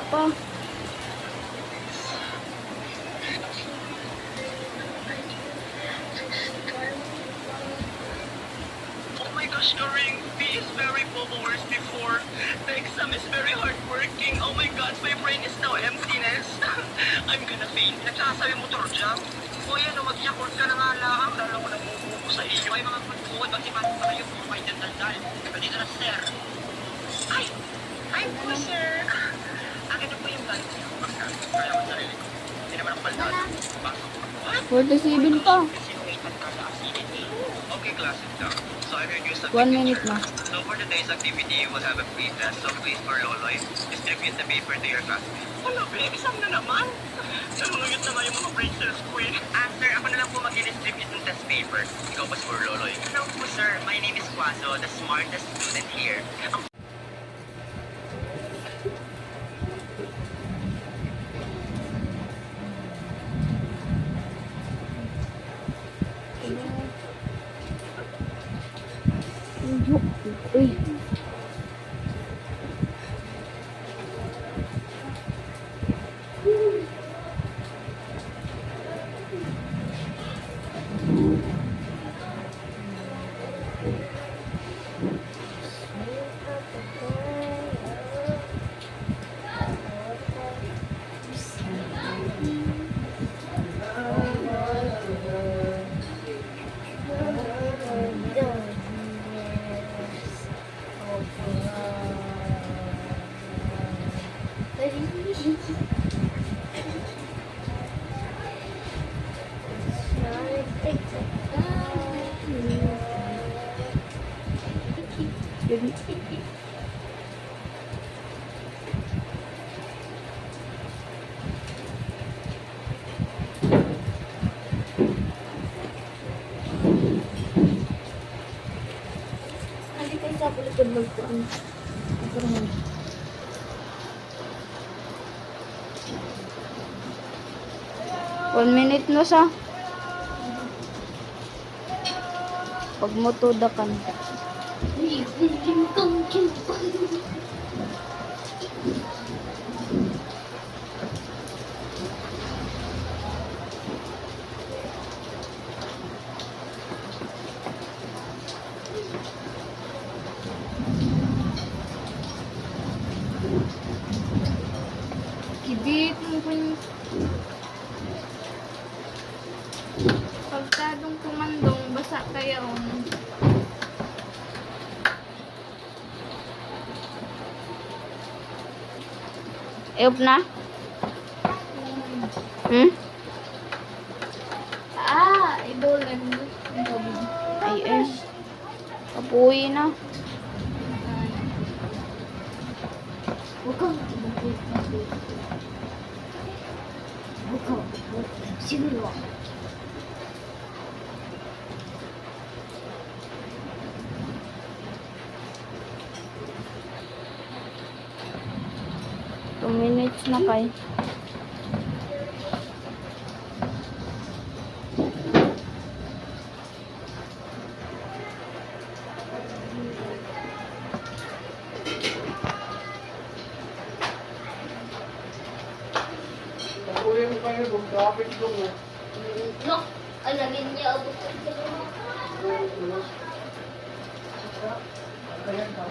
pa. Oh my gosh, Karing, B is very followers before. The exam is very hardworking. Oh my God, my brain is now emptiness. I'm gonna faint. Nagsasabi mo, Torjang? O yan, mag-yakult ka na nga lang. Lalo ko nabubuko sa iyo. Ay, mga pagbuod, mag-ipasok pa kayo kung may daldal. Dito na, sir. Ay po, sir. Akin na po yung bag niyo. Kaya ko sarili ko. Hindi naman ako baldad. Pasok. What? 47 pa. Sinuwitan ka sa asin eh. Okay, classic lang. So I heard you 1 minute na. So for today's activity, you will have a free test. So please, for Loloy, distribute the paper to your classmates. Wala, babe. Isang na naman. Nalungayot naman yung mga braces ko eh. Sir, ako na lang po mag-distribute ng test paper. Ikaw ba si Loloy? Hello po, sir. My name is Quazo, the smartest student here. Uy. Hindi kayo sa pulikod magpuan. Ito naman. One minute no sa. Pag mo to dakan. Kibit mo po yung pagkadong kumandong basa kaya Eop na? Idolan mo. Ay, kapuwi na. Bukang. Siguro. Minutes na kayo. Kuya mo kayo, traffic doon eh. No, alagin niya ako. Ayan ka.